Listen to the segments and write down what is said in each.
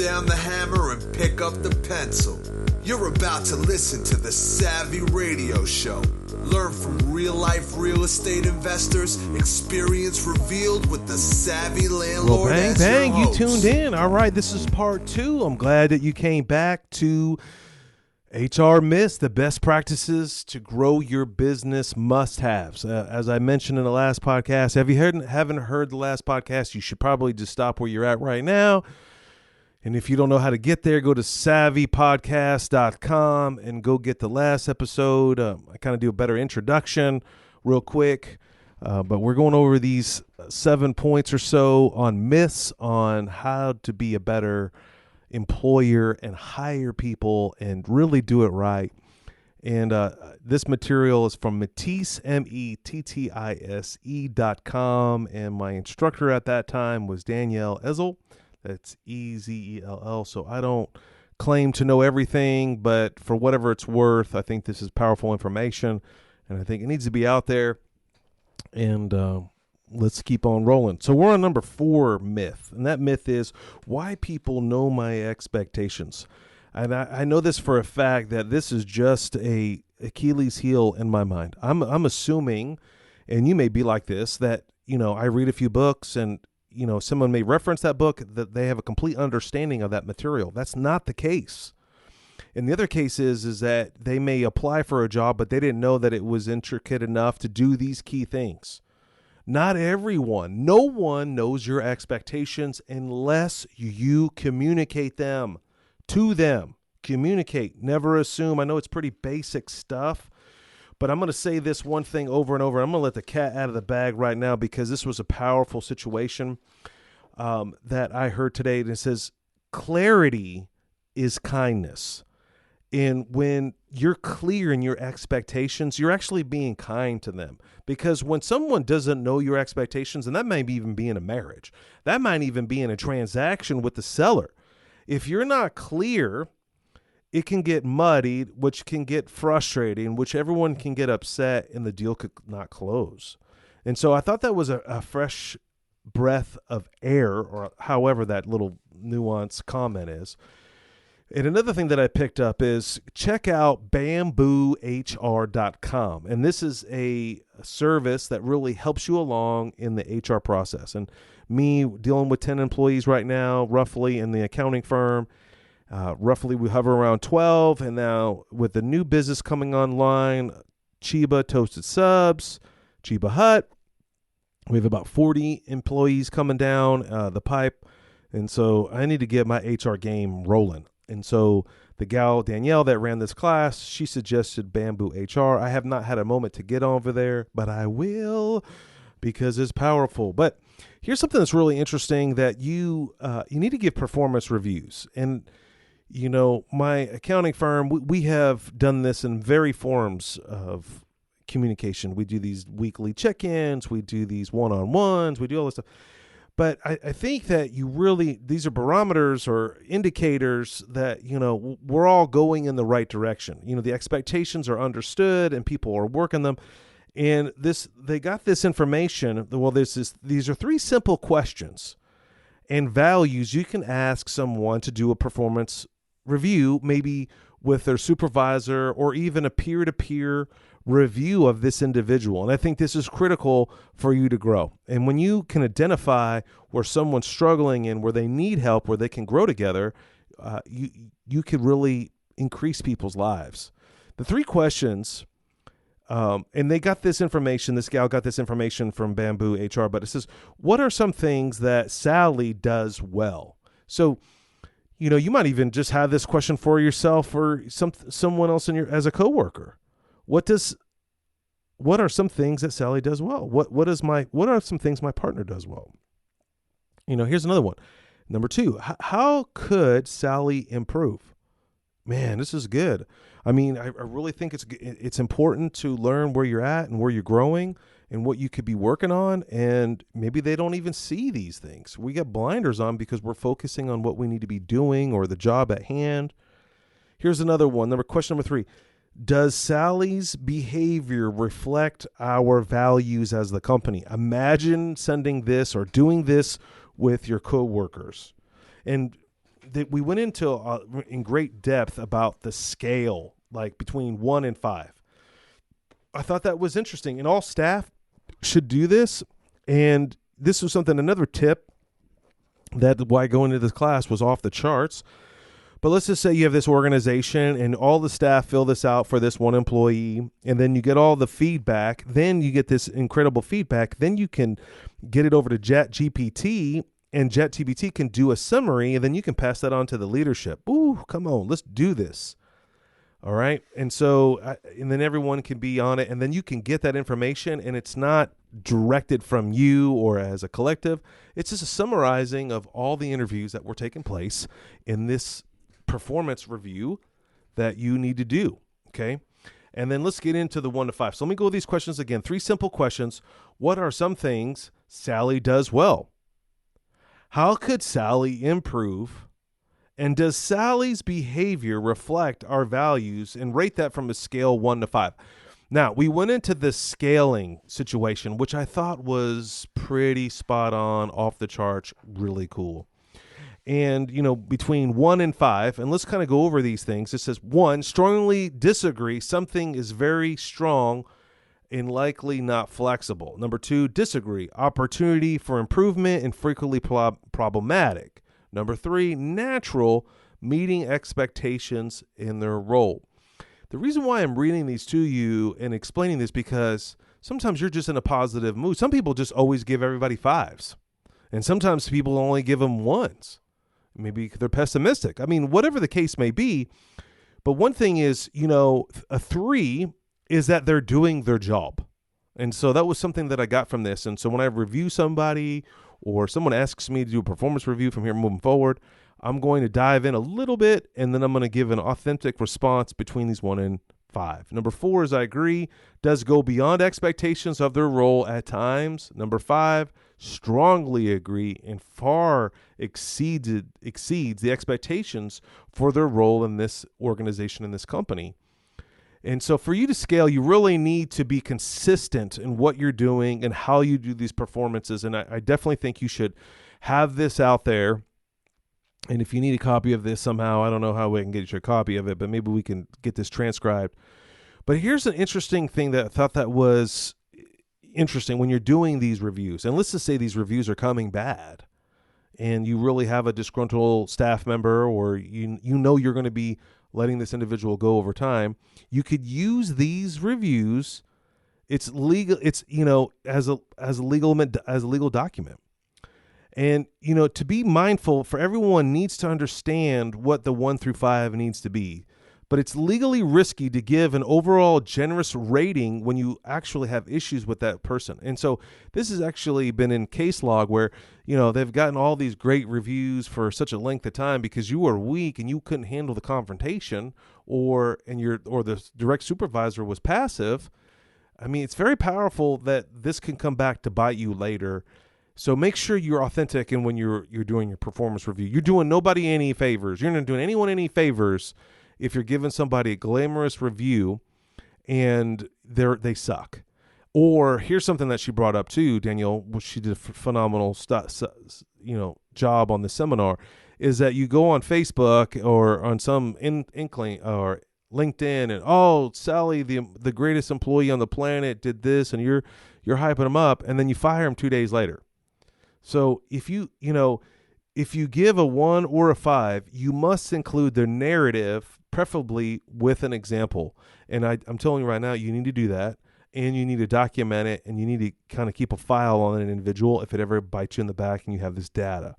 down the hammer and pick up the pencil. You're about to listen to the Savvy Radio Show. Learn from real-life real estate investors, experience revealed with the Savvy Landlord. Well, bang, you tuned in. All right, this is part 2. I'm glad that you came back to HR Myths, the best practices to grow your business must-haves. As I mentioned in the last podcast, if you haven't heard the last podcast, you should probably just stop where you're at right now. And if you don't know how to get there, go to savvypodcast.com and go get the last episode. I kind of do a better introduction real quick. But we're going over these 7 points or so on myths on how to be a better employer and hire people and really do it right. And this material is from Mettise, METTISE.com. And my instructor at that time was Danielle Ezel. That's Ezell. So I don't claim to know everything, but for whatever it's worth, I think this is powerful information, and I think it needs to be out there. And let's keep on rolling. So we're on number 4 myth, and that myth is why people know my expectations. And I know this for a fact that this is just a Achilles heel in my mind. I'm assuming, and you may be like this, that I read a few books and someone may reference that book, that they have a complete understanding of that material. That's not the case. And the other case is that they may apply for a job, but they didn't know that it was intricate enough to do these key things. Not everyone, no one knows your expectations unless you communicate them to them. Communicate, never assume. I know it's pretty basic stuff, but I'm going to say this one thing over and over. I'm going to let the cat out of the bag right now because this was a powerful situation that I heard today. And it says, clarity is kindness. And when you're clear in your expectations, you're actually being kind to them. Because when someone doesn't know your expectations, and that might even be in a marriage, that might even be in a transaction with the seller. If you're not clear, it can get muddied, which can get frustrating, which everyone can get upset, and the deal could not close. And so I thought that was a fresh breath of air, or however that little nuance comment is. And another thing that I picked up is check out bamboohr.com. And this is a service that really helps you along in the HR process. And me dealing with 10 employees right now, roughly, in the accounting firm, roughly we hover around 12. And now with the new business coming online, Chiba Toasted Subs, Chiba Hut, we have about 40 employees coming down the pipe. And so I need to get my HR game rolling. And so the gal, Danielle, that ran this class, she suggested Bamboo HR. I have not had a moment to get over there, but I will because it's powerful. But here's something that's really interesting, that you need to give performance reviews. And, my accounting firm, we have done this in various forms of communication. We do these weekly check-ins. We do these one-on-ones. We do all this stuff. But I think that these are barometers or indicators that, we're all going in the right direction. The expectations are understood and people are working them. And they got this information. Well, these are 3 simple questions and values you can ask someone to do a performance review, maybe with their supervisor or even a peer-to-peer review of this individual. And I think this is critical for you to grow. And when you can identify where someone's struggling and where they need help, where they can grow together, you could really increase people's lives. The 3 questions, and they got this information, this gal got this information from Bamboo HR, but it says, what are some things that Sally does well? So, you might even just have this question for yourself or someone else as a coworker. What are some things that Sally does well? What are some things my partner does well? Here's another one. Number 2, how could Sally improve? Man, this is good. I mean, I really think it's important to learn where you're at and where you're growing and what you could be working on. And maybe they don't even see these things. We get blinders on because we're focusing on what we need to be doing or the job at hand. Here's another one. Question number 3. Does Sally's behavior reflect our values as the company? Imagine sending this or doing this with your coworkers. And we went into in great depth about the scale, like between 1 and 5. I thought that was interesting, and all staff should do this. And this was another tip that why going into this class was off the charts. But let's just say you have this organization and all the staff fill this out for this one employee, and then you get all the feedback. Then you get this incredible feedback. Then you can get it over to ChatGPT, and ChatGPT can do a summary, and then you can pass that on to the leadership. Ooh, come on, let's do this. All right. And so, and then everyone can be on it, and then you can get that information, and it's not directed from you or as a collective. It's just a summarizing of all the interviews that were taking place in this performance review that you need to do. Okay. And then let's get into the 1 to 5. So let me go with these questions again. 3 simple questions. What are some things Sally does well? How could Sally improve? And does Sally's behavior reflect our values? And rate that from a scale 1 to 5. Now, we went into the scaling situation, which I thought was pretty spot on, off the charts, really cool. And, between 1 and 5, and let's kind of go over these things. It says 1, strongly disagree. Something is very strong and likely not flexible. Number 2, disagree. Opportunity for improvement and frequently problematic. Number 3, natural, meeting expectations in their role. The reason why I'm reading these to you and explaining this, because sometimes you're just in a positive mood. Some people just always give everybody 5s. And sometimes people only give them 1s. Maybe they're pessimistic. I mean, whatever the case may be. But one thing is, a 3 is that they're doing their job. And so that was something that I got from this. And so when I review somebody or someone asks me to do a performance review from here moving forward, I'm going to dive in a little bit, and then I'm going to give an authentic response between these 1 and 5. Number 4 is I agree, does go beyond expectations of their role at times. Number 5, strongly agree and far exceeds the expectations for their role in this organization, in this company. And so for you to scale, you really need to be consistent in what you're doing and how you do these performances. And I definitely think you should have this out there. And if you need a copy of this somehow, I don't know how we can get you a copy of it, but maybe we can get this transcribed. But here's an interesting thing that I thought that was interesting when you're doing these reviews. And let's just say these reviews are coming bad and you really have a disgruntled staff member, or you're going to be letting this individual go over time. You could use these reviews. It's legal. It's, as a legal document. And, to be mindful, for everyone needs to understand what the 1 through 5 needs to be. But it's legally risky to give an overall generous rating when you actually have issues with that person. And so this has actually been in case log where, they've gotten all these great reviews for such a length of time because you were weak and you couldn't handle the confrontation, or the direct supervisor was passive. I mean, it's very powerful that this can come back to bite you later. So make sure you're authentic, and when you're doing your performance review, you're doing nobody any favors. You're not doing anyone any favors if you're giving somebody a glamorous review and they suck. Or here's something that she brought up too, Danielle, which she did a phenomenal job on the seminar, is that you go on Facebook or on some inkling or LinkedIn and, Sally, the greatest employee on the planet, did this, and you're hyping them up, and then you fire them 2 days later. So if you give a 1 or a 5, you must include the narrative, preferably with an example. And I'm telling you right now, you need to do that, and you need to document it, and you need to kind of keep a file on an individual if it ever bites you in the back and you have this data.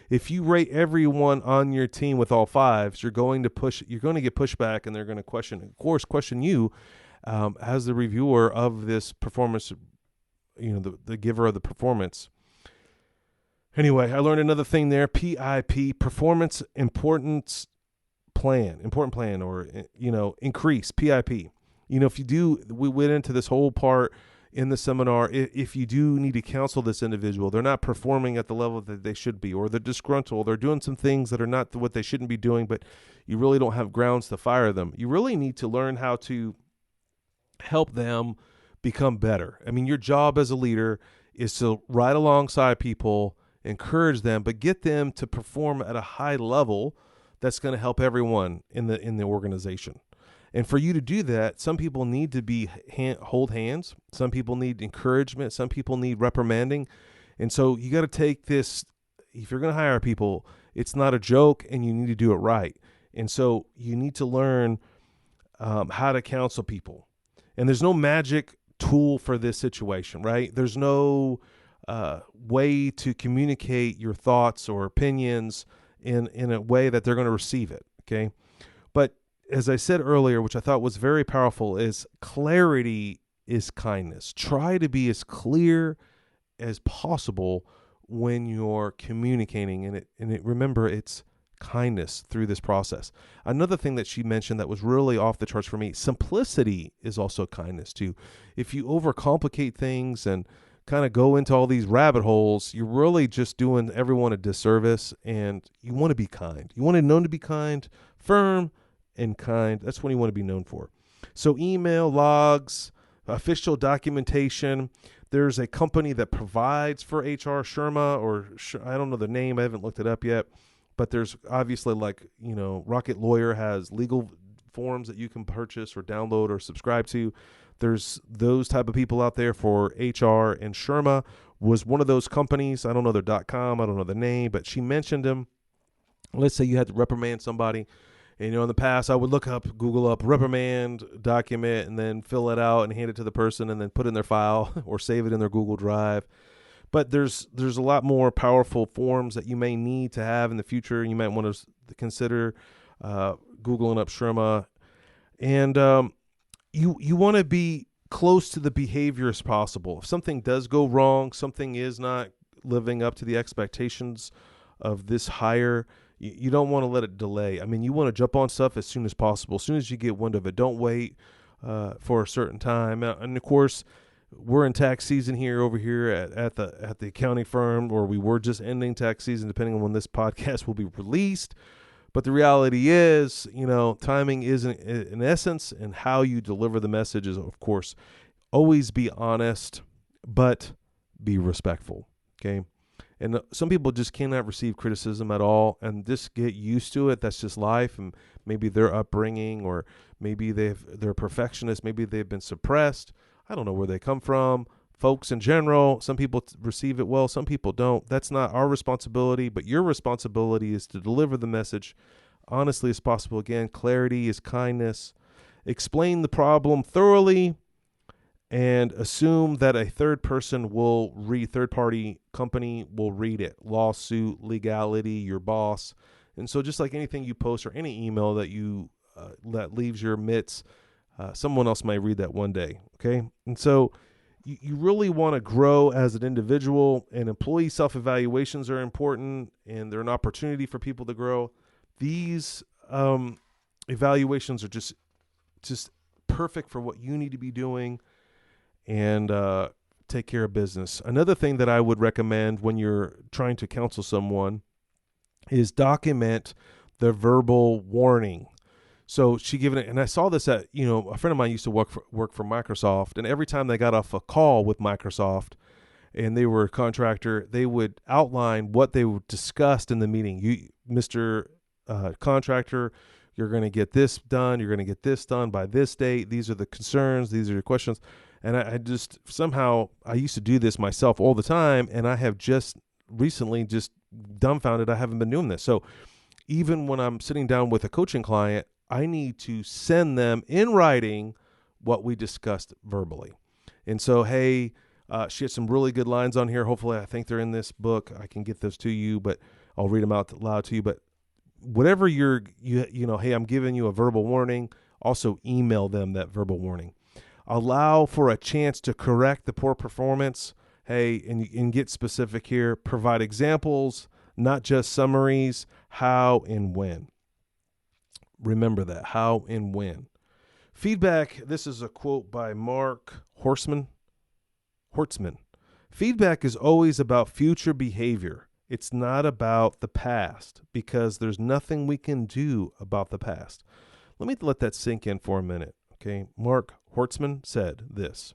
If you rate everyone on your team with all 5s, you're going to get pushback, and they're going to question you as the reviewer of this performance, the giver of the performance. Anyway, I learned another thing there, PIP, performance important plan, or, increase, PIP. If you do, we went into this whole part in the seminar. If you do need to counsel this individual, they're not performing at the level that they should be, or they're disgruntled, they're doing some things that are not what they shouldn't be doing, but you really don't have grounds to fire them. You really need to learn how to help them become better. I mean, your job as a leader is to ride alongside people encourage them, but get them to perform at a high level that's going to help everyone in the organization. And for you to do that, some people need to hold hands. Some people need encouragement. Some people need reprimanding. And so you got to take this, if you're going to hire people, it's not a joke and you need to do it right. And so you need to learn how to counsel people. And there's no magic tool for this situation, right? There's no way to communicate your thoughts or opinions in a way that they're going to receive it, okay? But as I said earlier, which I thought was very powerful, is clarity is kindness. Try to be as clear as possible when you're communicating, and remember, it's kindness through this process. Another thing that she mentioned that was really off the charts for me, simplicity is also kindness too. If you overcomplicate things and kind of go into all these rabbit holes, you're really just doing everyone a disservice, and you want to be kind. You want to be known to be kind, firm, and kind. That's what you want to be known for. So email, logs, official documentation. There's a company that provides for HR, Sherma, or I don't know the name. I haven't looked it up yet. But there's obviously, like, Rocket Lawyer has legal forms that you can purchase or download or subscribe to. There's those type of people out there for HR, and Sherma was one of those companies. I don't know their .com. I don't know the name, but she mentioned them. Let's say you had to reprimand somebody. And, in the past, I would Google up reprimand document and then fill it out and hand it to the person and then put it in their file or save it in their Google Drive. But there's a lot more powerful forms that you may need to have in the future. You might want to consider Googling up Sherma. And you want to be close to the behavior as possible. If something does go wrong, something is not living up to the expectations of this hire, you don't want to let it delay. I mean, you want to jump on stuff as soon as possible. As soon as you get wind of it, don't wait for a certain time. And of course, we're in tax season over here at the accounting firm, or we were just ending tax season, depending on when this podcast will be released. But the reality is, timing is in essence, and how you deliver the message is, of course, always be honest, but be respectful. Okay. And some people just cannot receive criticism at all, and just get used to it. That's just life, and maybe their upbringing, or maybe they're perfectionists. Maybe they've been suppressed. I don't know where they come from. Folks in general, some people receive it well, some people don't. That's not our responsibility, but your responsibility is to deliver the message honestly as possible. Again, clarity is kindness. Explain the problem thoroughly, and assume that a third-party company will read it. Lawsuit, legality, your boss. And so just like anything you post or any email that that leaves your midst, someone else might read that one day, okay? And so you really want to grow as an individual, and employee self-evaluations are important, and they're an opportunity for people to grow. These evaluations are just perfect for what you need to be doing, and take care of business. Another thing that I would recommend when you're trying to counsel someone is document the verbal warning. So she given it, and I saw this at, a friend of mine used to work for Microsoft, and every time they got off a call with Microsoft and they were a contractor, they would outline what they discussed in the meeting. Mr. Contractor, you're going to get this done. You're going to get this done by this date. These are the concerns. These are your questions. And I just somehow, I used to do this myself all the time, and I have just recently just dumbfounded I haven't been doing this. So even when I'm sitting down with a coaching client, I need to send them in writing what we discussed verbally. And so, hey, she had some really good lines on here. Hopefully, I think they're in this book. I can get those to you, but I'll read them out loud to you. But whatever hey, I'm giving you a verbal warning, also email them that verbal warning. Allow for a chance to correct the poor performance. Hey, and get specific here. Provide examples, not just summaries. How and when. Remember that. How and when. Feedback. This is a quote by Mark Horstman. Feedback is always about future behavior. It's not about the past, because there's nothing we can do about the past. Let me let that sink in for a minute. Okay. Mark Horstman said this: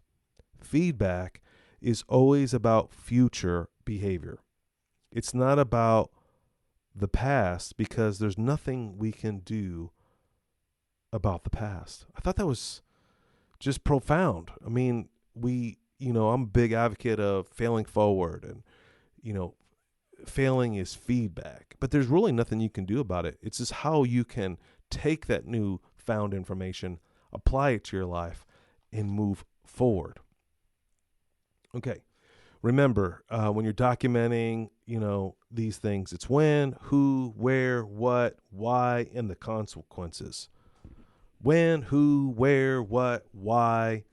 feedback is always about future behavior. It's not about the past, because there's nothing we can do about the past. I thought that was just profound. I mean, I'm a big advocate of failing forward, and, failing is feedback, but there's really nothing you can do about it. It's just how you can take that new found information, apply it to your life, and move forward. Okay. Remember, when you're documenting, these things, it's when, who, where, what, why, and the consequences. When, who, where, what, why,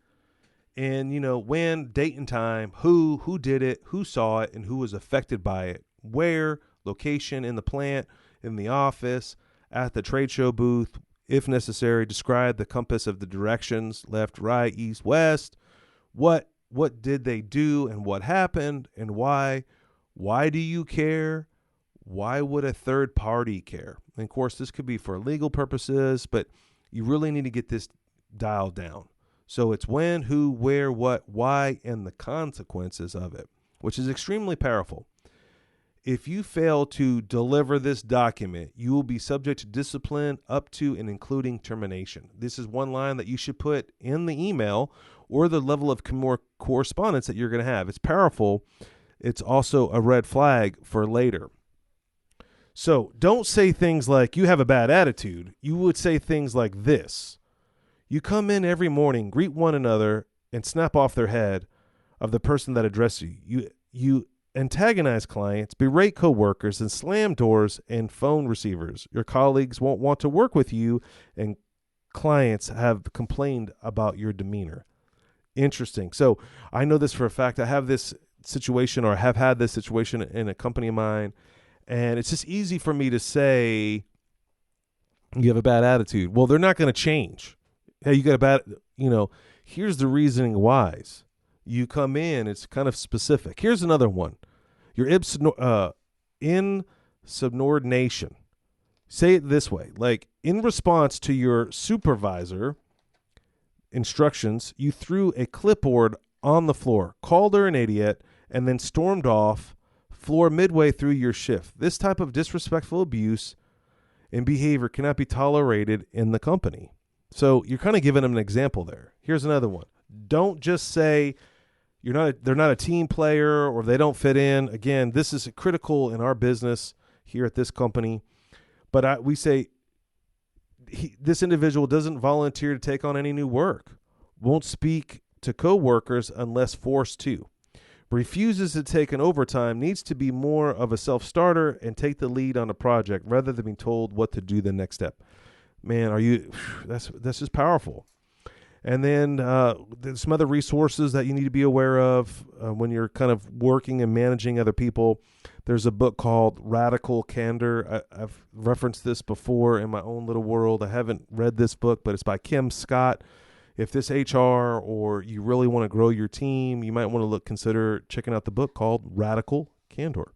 and, when, date and time, who did it, who saw it, and who was affected by it, where, location, in the plant, in the office, at the trade show booth, if necessary, describe the compass of the directions, left, right, east, west, what did they do and what happened and why? Why do you care? Why would a third party care? And of course, this could be for legal purposes, but you really need to get this dialed down. So it's when, who, where, what, why, and the consequences of it, which is extremely powerful. If you fail to deliver this document, you will be subject to discipline up to and including termination. This is one line that you should put in the email or the level of more correspondence that you're going to have. It's powerful. It's also a red flag for later. So don't say things like you have a bad attitude. You would say things like this. You come in every morning, greet one another, and snap off their head of the person that addressed you. You antagonize clients, berate coworkers, and slam doors and phone receivers. Your colleagues won't want to work with you, and clients have complained about your demeanor. Interesting. So I know this for a fact. I have this situation, or have had this situation in a company of mine, and it's just easy for me to say, you have a bad attitude. Well, they're not going to change. Hey, you got a bad, here's the reasoning whys. You come in, it's kind of specific. Here's another one. Your insubordination. Say it this way, like in response to your supervisor instructions, you threw a clipboard on the floor, called her an idiot, and then stormed off floor midway through your shift. This type of disrespectful abuse and behavior cannot be tolerated in the company. So you're kind of giving them an example there. Here's another one. Don't just say they're not a team player or they don't fit in. Again, this is critical in our business here at this company. But we say this individual doesn't volunteer to take on any new work, won't speak to coworkers unless forced to, refuses to take an overtime, needs to be more of a self-starter and take the lead on a project rather than being told what to do the next step. Man, that's just powerful. And then there's some other resources that you need to be aware of when you're kind of working and managing other people. There's a book called Radical Candor. I've referenced this before in my own little world. I haven't read this book, but it's by Kim Scott. If this HR or you really want to grow your team, you might want to consider checking out the book called Radical Candor.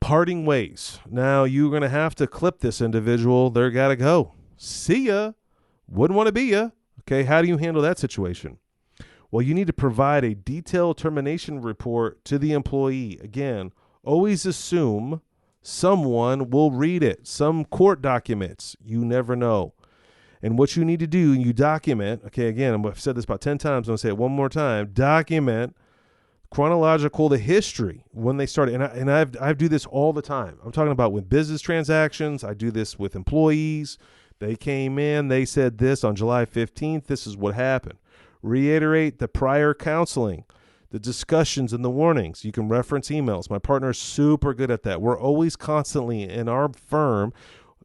Parting ways. Now you're going to have to clip this individual. They're got to go. See ya. Wouldn't want to be ya. Okay, how do you handle that situation? Well, you need to provide a detailed termination report to the employee. Again, always assume someone will read it. Some court documents, you never know. And what you need to do, you document, okay, again, I've said this about 10 times, I'm going to say it one more time, document chronological the history when they started. And I do this all the time. I'm talking about with business transactions. I do this with employees. They came in, they said this on July 15th. This is what happened. Reiterate the prior counseling, the discussions and the warnings. You can reference emails. My partner is super good at that. We're always constantly in our firm,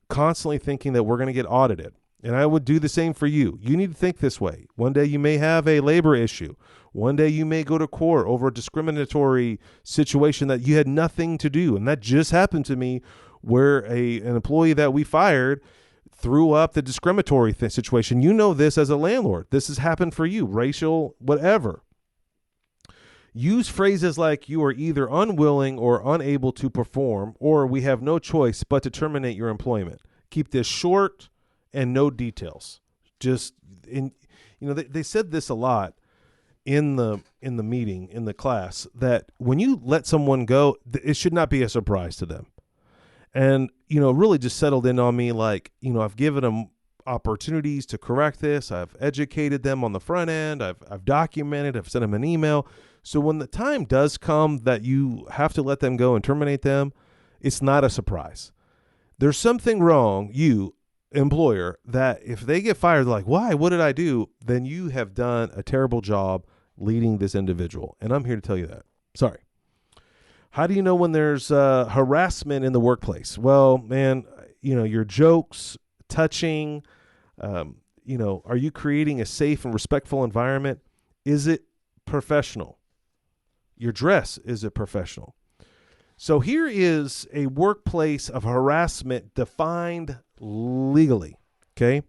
constantly thinking that we're going to get audited. And I would do the same for you. You need to think this way. One day you may have a labor issue. One day you may go to court over a discriminatory situation that you had nothing to do. And that just happened to me where an employee that we fired threw up the discriminatory situation. You know this as a landlord. This has happened for you, racial, whatever. Use phrases like you are either unwilling or unable to perform, or we have no choice but to terminate your employment. Keep this short and no details. Just they said this a lot in the meeting, in the class, that when you let someone go, it should not be a surprise to them. And, really just settled in on me, like, I've given them opportunities to correct this. I've educated them on the front end. I've documented, I've sent them an email. So when the time does come that you have to let them go and terminate them, it's not a surprise. There's something wrong, you employer, that if they get fired, like, why? What did I do? Then you have done a terrible job leading this individual. And I'm here to tell you that. Sorry. How do you know when there's harassment in the workplace? Well, man, your jokes, touching, are you creating a safe and respectful environment? Is it professional? Your dress, is it professional? So here is a workplace of harassment defined legally, okay?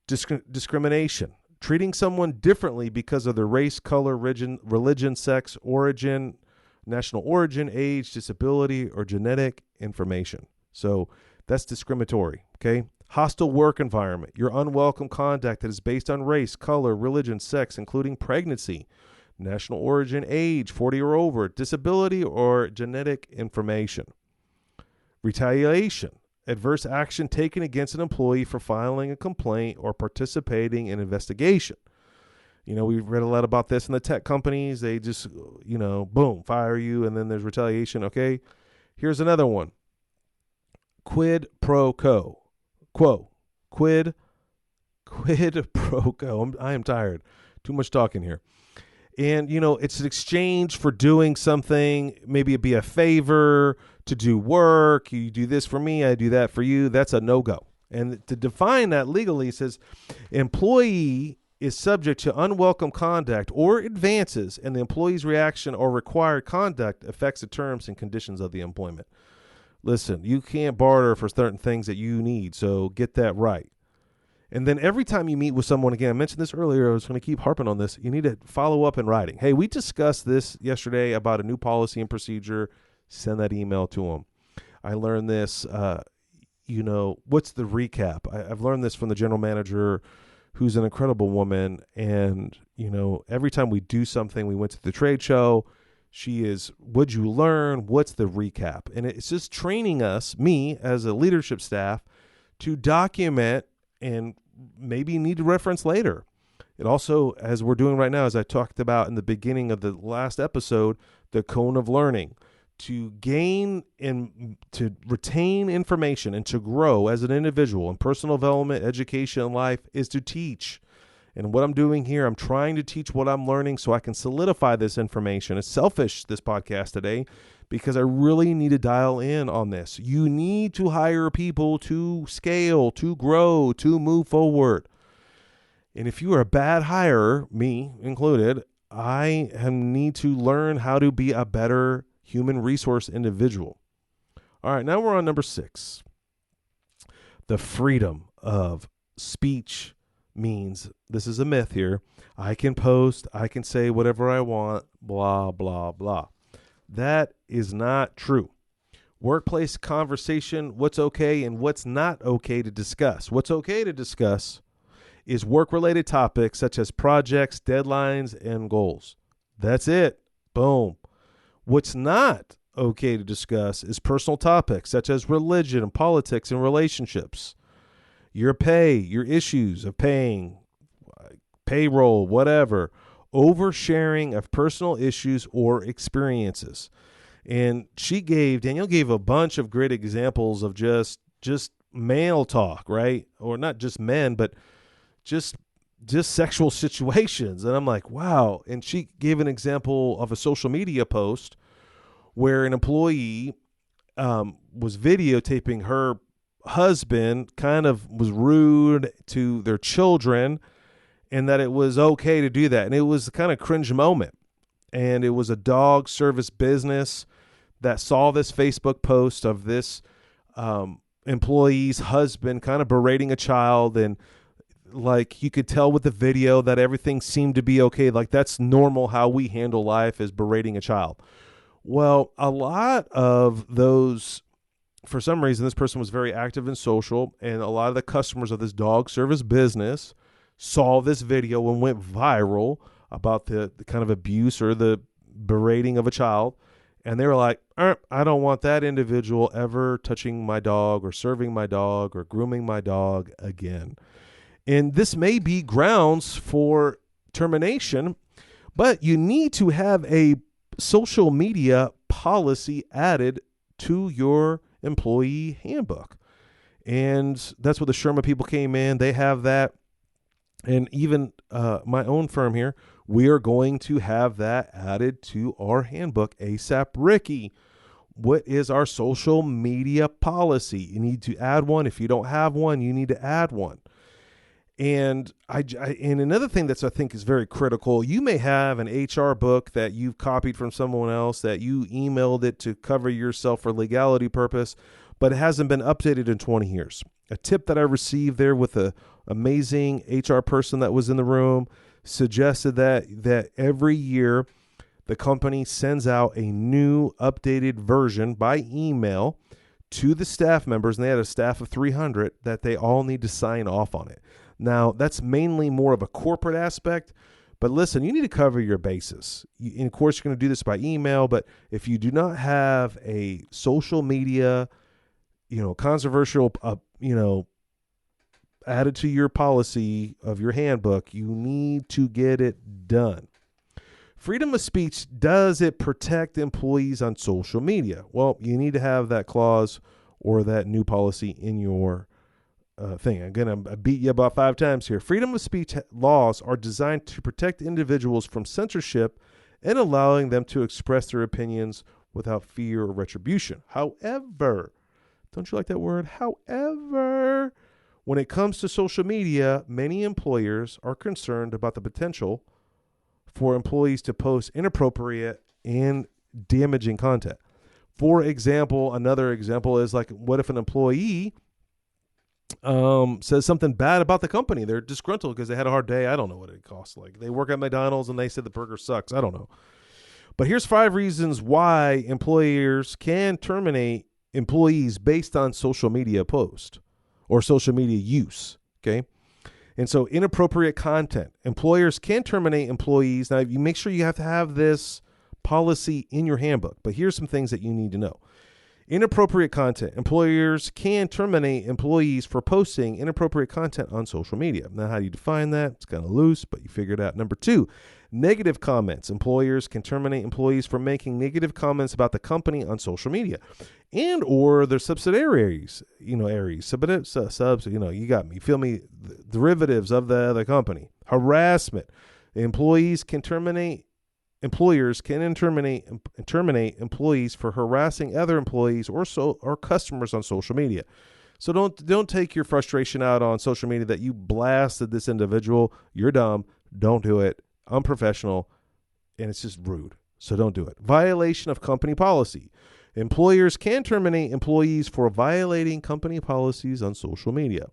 Discrimination, treating someone differently because of their race, color, religion, sex, origin, national origin, age, disability, or genetic information. So that's discriminatory, okay? Hostile work environment, your unwelcome conduct that is based on race, color, religion, sex, including pregnancy, national origin, age, 40 or over, disability, or genetic information. Retaliation, adverse action taken against an employee for filing a complaint or participating in investigation. We've read a lot about this in the tech companies. They just, boom, fire you, and then there's retaliation, okay? Here's another one. Quid pro quo. Quid pro quo. I am tired. Too much talking here. And, it's an exchange for doing something. Maybe it'd be a favor to do work. You do this for me, I do that for you. That's a no-go. And to define that legally, it says employee is subject to unwelcome conduct or advances, and the employee's reaction or required conduct affects the terms and conditions of the employment. Listen, you can't barter for certain things that you need, so get that right. And then every time you meet with someone, again, I mentioned this earlier, I was going to keep harping on this, you need to follow up in writing. Hey, we discussed this yesterday about a new policy and procedure. Send that email to them. I learned this, what's the recap? I've learned this from the general manager, who's an incredible woman. And, every time we do something, we went to the trade show, she is, what'd you learn? What's the recap? And it's just training us, me as a leadership staff, to document and maybe need to reference later. It also, as we're doing right now, as I talked about in the beginning of the last episode, the cone of learning, to gain and to retain information and to grow as an individual in personal development, education, and life is to teach. And what I'm doing here, I'm trying to teach what I'm learning so I can solidify this information. It's selfish, this podcast today, because I really need to dial in on this. You need to hire people to scale, to grow, to move forward. And if you are a bad hirer, me included, I need to learn how to be a better human resource individual. All right, now we're on number 6. The freedom of speech means, this is a myth here, I can post, I can say whatever I want, blah, blah, blah. That is not true. Workplace conversation, what's okay and what's not okay to discuss. What's okay to discuss is work-related topics such as projects, deadlines, and goals. That's it. Boom. What's not okay to discuss is personal topics such as religion and politics and relationships. Your pay, your issues of paying, payroll, whatever, oversharing of personal issues or experiences. And Danielle gave a bunch of great examples of just male talk, right? Or not just men, but just sexual situations. And I'm like, wow. And she gave an example of a social media post where an employee was videotaping her husband, kind of was rude to their children, and that it was okay to do that. And it was a kind of cringe moment. And it was a dog service business that saw this Facebook post of this employee's husband kind of berating a child, and like you could tell with the video that everything seemed to be okay. Like that's normal how we handle life, is berating a child. Well, a lot of those, for some reason, this person was very active and social, and a lot of the customers of this dog service business saw this video and went viral about the kind of abuse or the berating of a child. And they were like, I don't want that individual ever touching my dog or serving my dog or grooming my dog again. And this may be grounds for termination, but you need to have a social media policy added to your employee handbook. And that's where the Sherma people came in. They have that. And even my own firm here, we are going to have that added to our handbook ASAP. Ricky, what is our social media policy? You need to add one. If you don't have one, you need to add one. And and another thing that's I think is very critical, you may have an HR book that you've copied from someone else, that you emailed it to cover yourself for legality purpose, but it hasn't been updated in 20 years. A tip that I received there with a amazing HR person that was in the room suggested that every year the company sends out a new updated version by email to the staff members, and they had a staff of 300, that they all need to sign off on it. Now, that's mainly more of a corporate aspect, but listen, you need to cover your bases. And of course, you're going to do this by email, but if you do not have a social media, controversial, added to your policy of your handbook, you need to get it done. Freedom of speech, does it protect employees on social media? Well, you need to have that clause or that new policy in your thing. Again, I beat you about 5 times here. Freedom of speech laws are designed to protect individuals from censorship and allowing them to express their opinions without fear or retribution. However, don't you like that word? However, when it comes to social media, many employers are concerned about the potential for employees to post inappropriate and damaging content. For example, another example is like, what if an employee says something bad about the company? They're disgruntled because they had a hard day. I don't know what it costs. Like, they work at McDonald's and they said the burger sucks. I don't know. But here's 5 reasons why employers can terminate employees based on social media post or social media use. Okay. And so inappropriate content, employers can terminate employees. Now, you make sure you have to have this policy in your handbook, but here's some things that you need to know. Inappropriate content, employers can terminate employees for posting inappropriate content on social media. Now, how do you define that? It's kind of loose, but you figured it out. Number 2, negative comments. Employers can terminate employees for making negative comments about the company on social media and or their subsidiaries, subs, you got me. You feel me? The derivatives of the other company. Harassment. Employers can terminate employees for harassing other employees or customers on social media. So don't take your frustration out on social media that you blasted this individual. You're dumb. Don't do it. Unprofessional, and it's just rude. So don't do it. Violation of company policy. Employers can terminate employees for violating company policies on social media.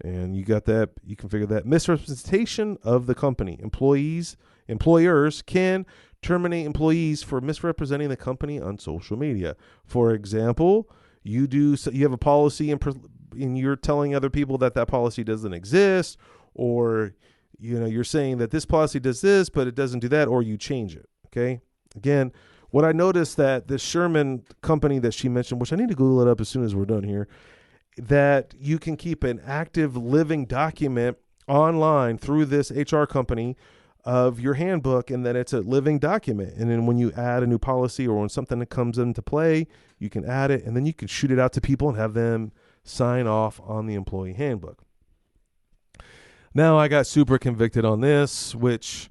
And you got that. You can figure that. Misrepresentation of the company. Employers can terminate employees for misrepresenting the company on social media. For example, you have a policy and you're telling other people that policy doesn't exist, or you're saying that this policy does this, but it doesn't do that, or you change it. Okay. Again, what I noticed that this Sherman company that she mentioned, which I need to Google it up as soon as we're done here, that you can keep an active living document online through this HR company of your handbook, and that it's a living document. And then when you add a new policy or when something that comes into play, you can add it, and then you can shoot it out to people and have them sign off on the employee handbook. Now, I got super convicted on this, which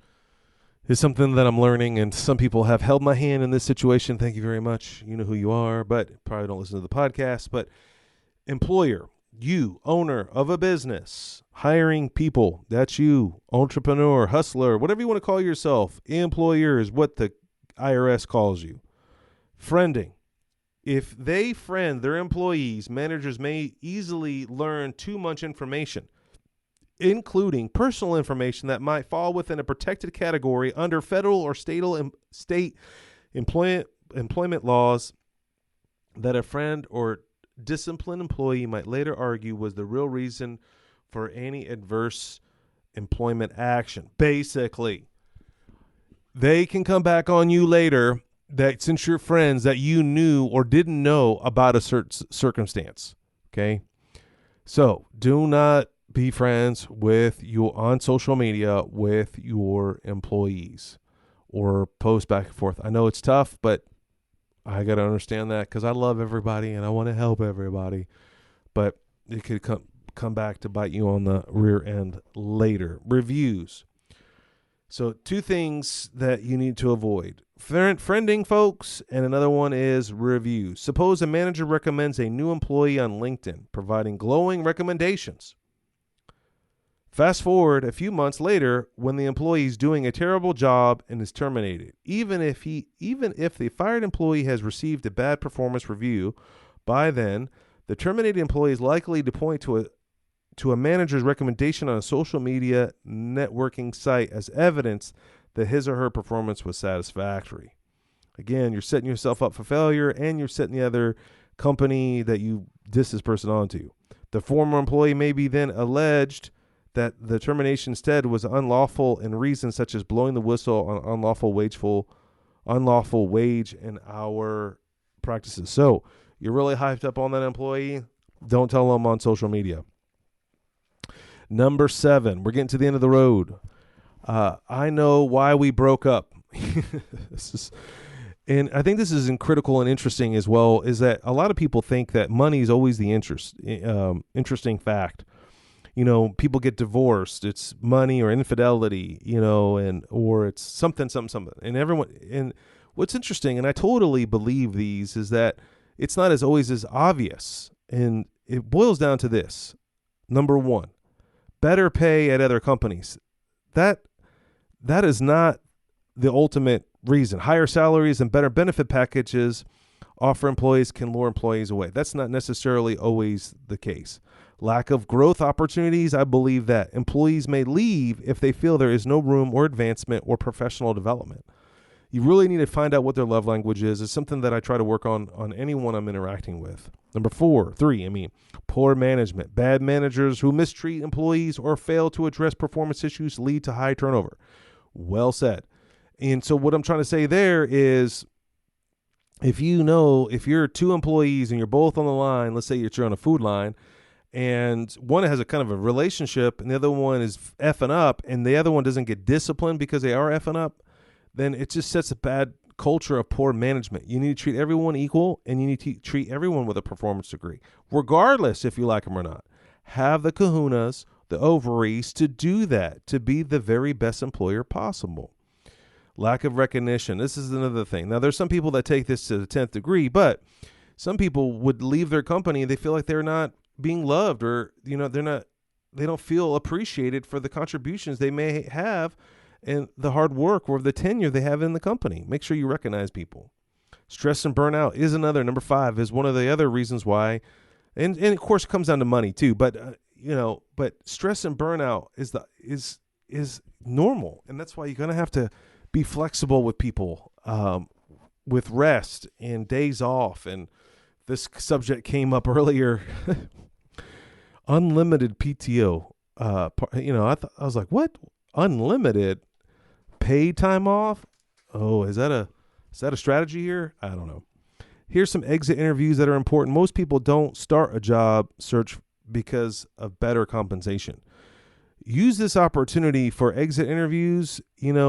is something that I'm learning, and some people have held my hand in this situation. Thank you very much. You know who you are, but probably don't listen to the podcast. But employer, you, owner of a business, hiring people, that's you, entrepreneur, hustler, whatever you want to call yourself. Employer is what the IRS calls you. Friending. If they friend their employees, managers may easily learn too much information, including personal information that might fall within a protected category under federal or state employment laws that a friend or disciplined employee might later argue was the real reason for any adverse employment action. Basically, they can come back on you later that since you're friends that you knew or didn't know about a certain circumstance. Okay. So do not be friends with you on social media with your employees or post back and forth. I know it's tough, but I got to understand that because I love everybody and I want to help everybody, but it could come back to bite you on the rear end later. Reviews. So 2 things that you need to avoid. Friending folks, and another one is reviews. Suppose a manager recommends a new employee on LinkedIn, providing glowing recommendations. Fast forward a few months later when the employee is doing a terrible job and is terminated. Even if the fired employee has received a bad performance review, by then the terminated employee is likely to point to a manager's recommendation on a social media networking site as evidence that his or her performance was satisfactory. Again, you're setting yourself up for failure and you're setting the other company that you diss this person onto. The former employee may be then alleged that the termination instead was unlawful in reasons such as blowing the whistle on unlawful wage and hour practices. So you're really hyped up on that employee. Don't tell them on social media. Number 7, we're getting to the end of the road. I know why we broke up. And I think this is critical and interesting as well, is that a lot of people think that money is always the interesting fact. You know, people get divorced, it's money or infidelity, you know, or it's something. And what's interesting, and I totally believe these, is that it's not always as obvious. And it boils down to this. Number 1, better pay at other companies. That is not the ultimate reason. Higher salaries and better benefit packages offer employees can lure employees away. That's not necessarily always the case. Lack of growth opportunities. I believe that employees may leave if they feel there is no room or advancement or professional development. You really need to find out what their love language is. It's something that I try to work on anyone I'm interacting with. Number 3, poor management. Bad managers who mistreat employees or fail to address performance issues lead to high turnover. Well said. And so what I'm trying to say there is, if you're 2 employees and you're both on the line, let's say you're on a food line, and one has a kind of a relationship and the other one is effing up and the other one doesn't get disciplined because they are effing up, then it just sets a bad culture of poor management. You need to treat everyone equal and you need to treat everyone with a performance degree, regardless if you like them or not. Have the kahunas, the ovaries to do that, to be the very best employer possible. Lack of recognition. This is another thing. Now, there's some people that take this to the 10th degree, but some people would leave their company and they feel like they're not being loved, or they don't feel appreciated for the contributions they may have and the hard work or the tenure they have in the company. Make sure you recognize people. Stress and burnout is another. Number 5 is one of the other reasons why, and of course it comes down to money too, but stress and burnout is normal, and that's why you're going to have to be flexible with people, with rest and days off. And this subject came up earlier. Unlimited PTO. I was like, what? Unlimited paid time off? Oh, is that a strategy here? I don't know. Here's some exit interviews that are important. Most people don't start a job search because of better compensation. Use this opportunity for exit interviews,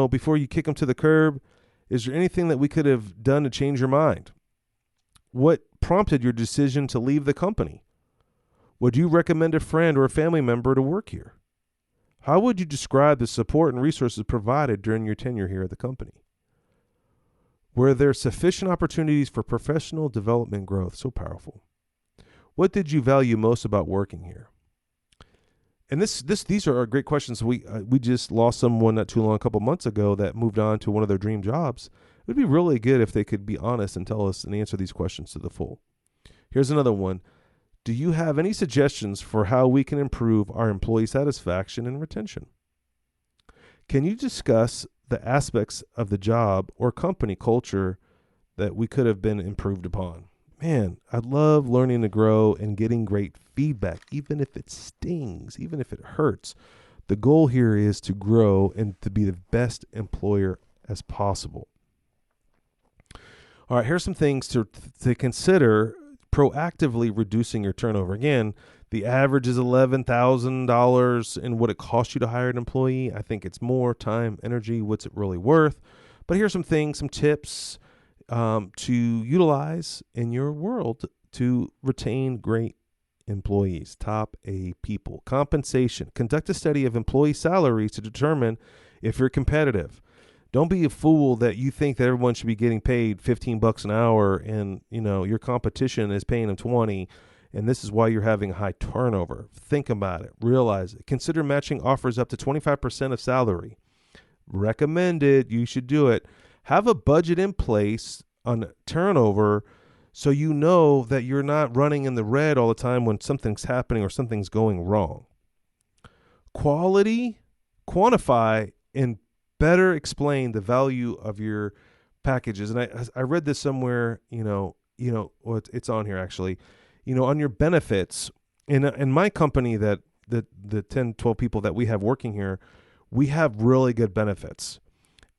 before you kick them to the curb. Is there anything that we could have done to change your mind? What prompted your decision to leave the company? Would you recommend a friend or a family member to work here? How would you describe the support and resources provided during your tenure here at the company? Were there sufficient opportunities for professional development growth? So powerful. What did you value most about working here? And these are great questions. We just lost someone not too long, a couple months ago, that moved on to one of their dream jobs. It would be really good if they could be honest and tell us and answer these questions to the full. Here's another one. Do you have any suggestions for how we can improve our employee satisfaction and retention? Can you discuss the aspects of the job or company culture that we could have been improved upon? Man, I love learning to grow and getting great feedback, even if it stings, even if it hurts. The goal here is to grow and to be the best employer as possible. All right, here's some things to consider proactively reducing your turnover. Again, the average is $11,000 in what it costs you to hire an employee. I think it's more time, energy, what's it really worth? But here's some things, some tips to utilize in your world to retain great employees, top A people. Compensation. Conduct a study of employee salaries to determine if you're competitive. Don't be a fool that you think that everyone should be getting paid $15 an hour and, your competition is paying them 20, and this is why you're having high turnover. Think about it. Realize it. Consider matching offers up to 25% of salary. Recommended. You should do it. Have a budget in place on turnover so you know that you're not running in the red all the time when something's happening or something's going wrong. Quality, quantify, and better explain the value of your packages. And I read this somewhere, it's on here actually, on your benefits. In my company that the 10, 12 people that we have working here, we have really good benefits.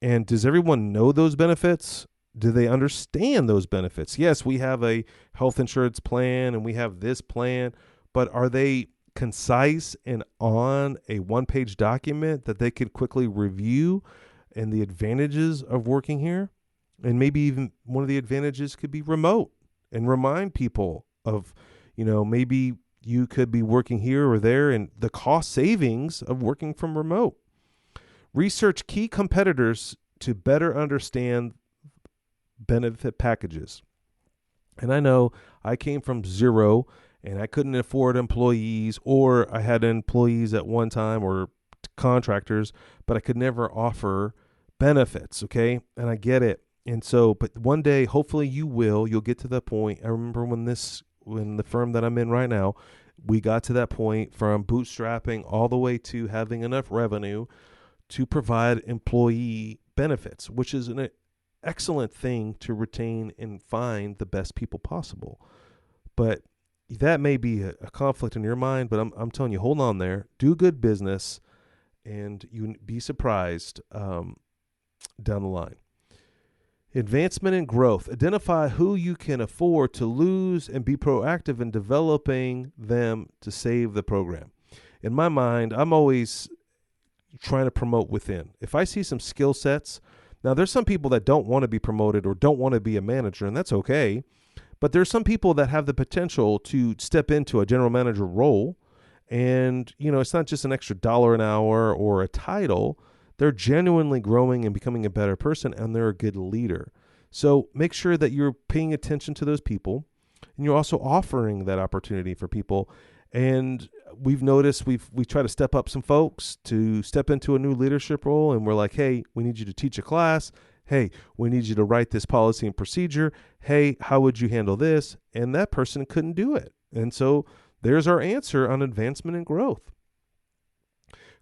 And does everyone know those benefits? Do they understand those benefits? Yes, we have a health insurance plan and we have this plan, but are they concise and on a one-page document that they could quickly review and the advantages of working here? And maybe even one of the advantages could be remote, and remind people of, maybe you could be working here or there and the cost savings of working from remote. Research key competitors to better understand benefit packages. And I know I came from zero and I couldn't afford employees, or I had employees at one time or contractors, but I could never offer benefits. Okay. And I get it. And so, but one day, hopefully you'll get to that point. I remember when the firm that I'm in right now, we got to that point from bootstrapping all the way to having enough revenue to provide employee benefits, which is an excellent thing to retain and find the best people possible. But that may be a conflict in your mind, but I'm telling you, hold on there, do good business, and you be surprised down the line. Advancement and growth. Identify who you can afford to lose and be proactive in developing them to save the program. In my mind, I'm always trying to promote within. If I see some skill sets, now there's some people that don't want to be promoted or don't want to be a manager, and that's okay. But there's some people that have the potential to step into a general manager role. And, it's not just an extra $1 an hour or a title. They're genuinely growing and becoming a better person, and they're a good leader. So make sure that you're paying attention to those people, and you're also offering that opportunity for people. And we've noticed we try to step up some folks to step into a new leadership role, and we're like, hey, we need you to teach a class. Hey, we need you to write this policy and procedure. Hey, how would you handle this? And that person couldn't do it. And so there's our answer on advancement and growth.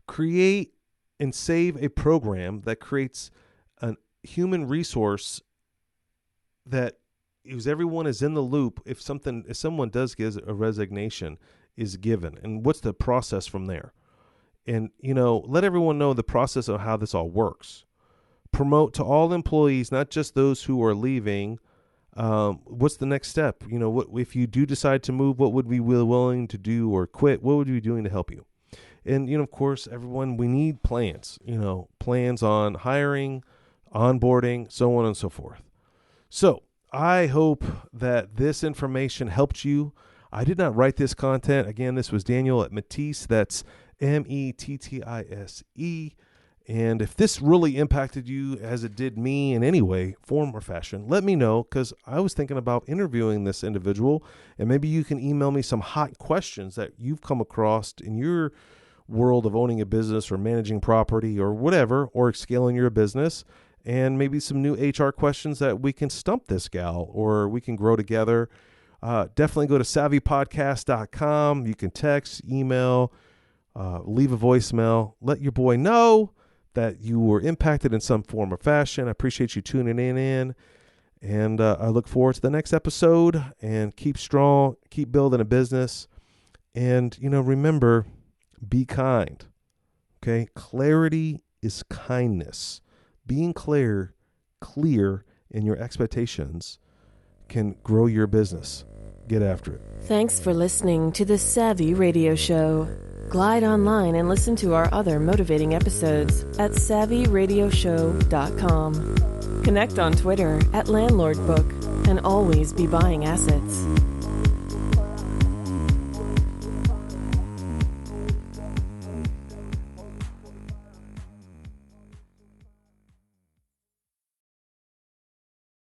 Create and save a program that creates a human resource that everyone is in the loop if someone does give a resignation is given, and what's the process from there. And, let everyone know the process of how this all works. Promote to all employees, not just those who are leaving. What's the next step? What if you do decide to move, what would we be willing to do, or quit? What would we be doing to help you? And, of course, everyone, we need plans, plans on hiring, onboarding, so on and so forth. So I hope that this information helped you. I did not write this content. Again, this was Daniel at Mettise. That's Mettise. And if this really impacted you as it did me in any way, form, or fashion, let me know, because I was thinking about interviewing this individual, and maybe you can email me some hot questions that you've come across in your world of owning a business or managing property or whatever, or scaling your business, and maybe some new HR questions that we can stump this gal or we can grow together. Definitely go to savvypodcast.com. You can text, email, leave a voicemail. Let your boy know that you were impacted in some form or fashion. I appreciate you tuning in. And I look forward to the next episode. And keep strong, keep building a business. And, remember, be kind. Okay? Clarity is kindness. being clear in your expectations can grow your business. Get after it. Thanks for listening to the Savvy Radio Show. Glide online and listen to our other motivating episodes at savvyradioshow.com. Connect on Twitter at LandlordBook and always be buying assets.